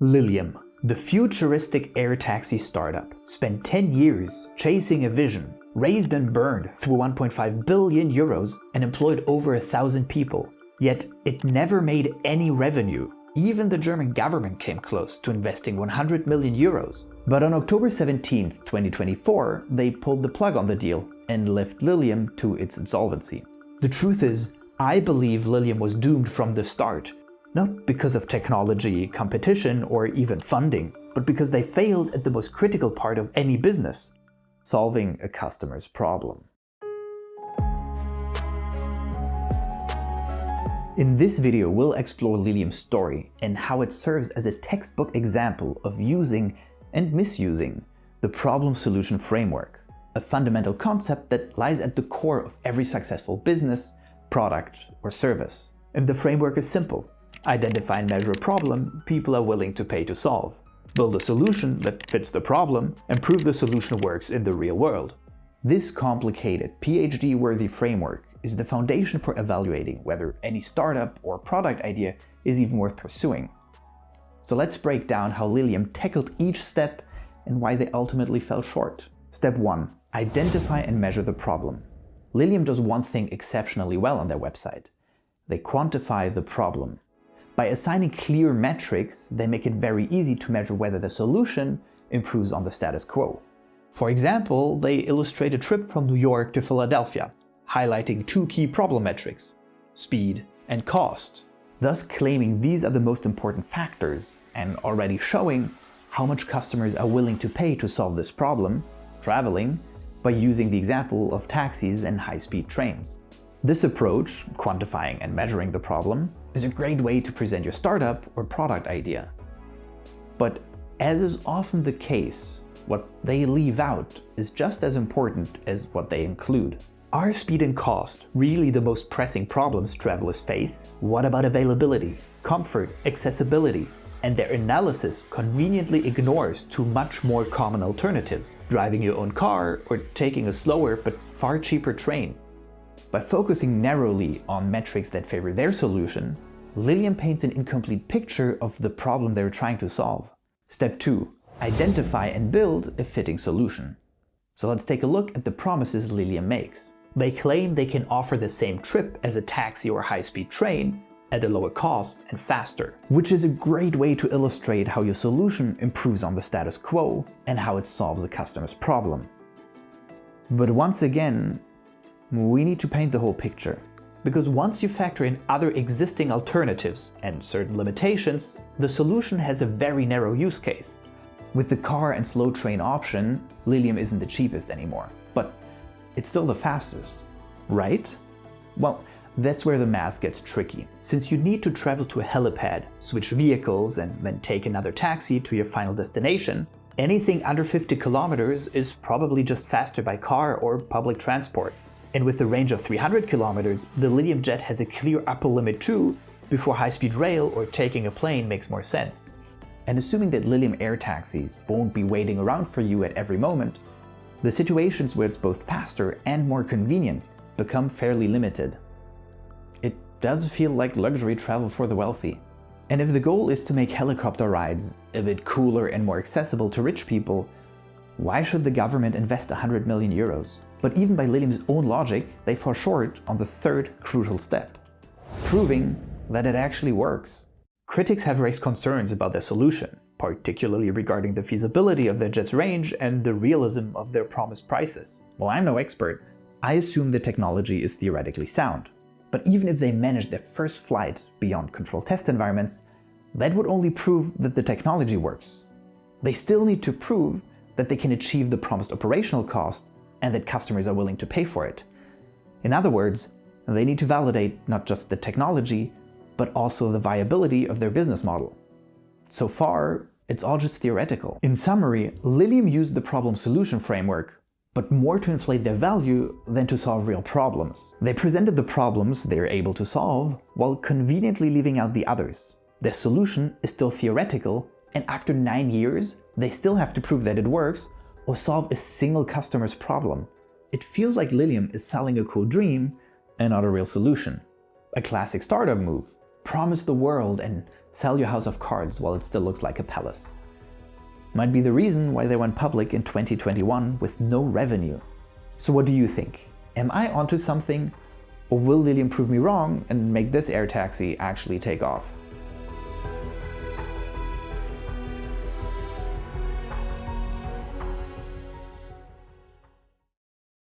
Lilium, the futuristic air taxi startup, spent 10 years chasing a vision, raised and burned through 1.5 billion euros and employed over 1,000 people. Yet it never made any revenue. Even the German government came close to investing 100 million euros. But on October 17, 2024, they pulled the plug on the deal and left Lilium to its insolvency. The truth is, I believe Lilium was doomed from the start. Not because of technology, competition, or even funding, but because they failed at the most critical part of any business: solving a customer's problem. In this video, we'll explore Lilium's story and how it serves as a textbook example of using and misusing the problem-solution framework, a fundamental concept that lies at the core of every successful business, product, or service. And the framework is simple. Identify and measure a problem people are willing to pay to solve. Build a solution that fits the problem and prove the solution works in the real world. This complicated, PhD-worthy framework is the foundation for evaluating whether any startup or product idea is even worth pursuing. So let's break down how Lilium tackled each step and why they ultimately fell short. Step 1. Identify and measure the problem. Lilium does one thing exceptionally well on their website. They quantify the problem. By assigning clear metrics, they make it very easy to measure whether the solution improves on the status quo. For example, they illustrate a trip from New York to Philadelphia, highlighting two key problem metrics: speed and cost, thus claiming these are the most important factors and already showing how much customers are willing to pay to solve this problem, traveling, by using the example of taxis and high-speed trains. This approach, quantifying and measuring the problem, is a great way to present your startup or product idea. But as is often the case, what they leave out is just as important as what they include. Are speed and cost really the most pressing problems travelers face? What about availability, comfort, accessibility? And their analysis conveniently ignores two much more common alternatives: driving your own car or taking a slower but far cheaper train. By focusing narrowly on metrics that favor their solution, Lilium paints an incomplete picture of the problem they're trying to solve. Step 2. Identify and build a fitting solution. So let's take a look at the promises Lilium makes. They claim they can offer the same trip as a taxi or high-speed train at a lower cost and faster, which is a great way to illustrate how your solution improves on the status quo and how it solves a customer's problem. But once again, we need to paint the whole picture. Because once you factor in other existing alternatives and certain limitations, the solution has a very narrow use case. With the car and slow train option, Lilium isn't the cheapest anymore, but it's still the fastest, right? Well, that's where the math gets tricky. Since you need to travel to a helipad, switch vehicles, and then take another taxi to your final destination, anything under 50 kilometers is probably just faster by car or public transport. And with the range of 300 kilometers, the Lilium jet has a clear upper limit too, before high-speed rail or taking a plane makes more sense. And assuming that Lilium air taxis won't be waiting around for you at every moment, the situations where it's both faster and more convenient become fairly limited. It does feel like luxury travel for the wealthy. And if the goal is to make helicopter rides a bit cooler and more accessible to rich people, why should the government invest 100 million euros? But even by Lilium's own logic, they fall short on the third crucial step: proving that it actually works. Critics have raised concerns about their solution, particularly regarding the feasibility of their jet's range and the realism of their promised prices. Well, I'm no expert. I assume the technology is theoretically sound. But even if they manage their first flight beyond controlled test environments, that would only prove that the technology works. They still need to prove that they can achieve the promised operational cost and that customers are willing to pay for it. In other words, they need to validate not just the technology, but also the viability of their business model. So far, it's all just theoretical. In summary, Lilium used the problem-solution framework, but more to inflate their value than to solve real problems. They presented the problems they are able to solve, while conveniently leaving out the others. Their solution is still theoretical, and after 9 years, they still have to prove that it works or solve a single customer's problem. It feels like Lilium is selling a cool dream and not a real solution. A classic startup move. Promise the world and Sell your house of cards while it still looks like a palace. Might be the reason why they went public in 2021 with no revenue. So what do you think? Am I onto something? Or will Lilium prove me wrong and make this air taxi actually take off?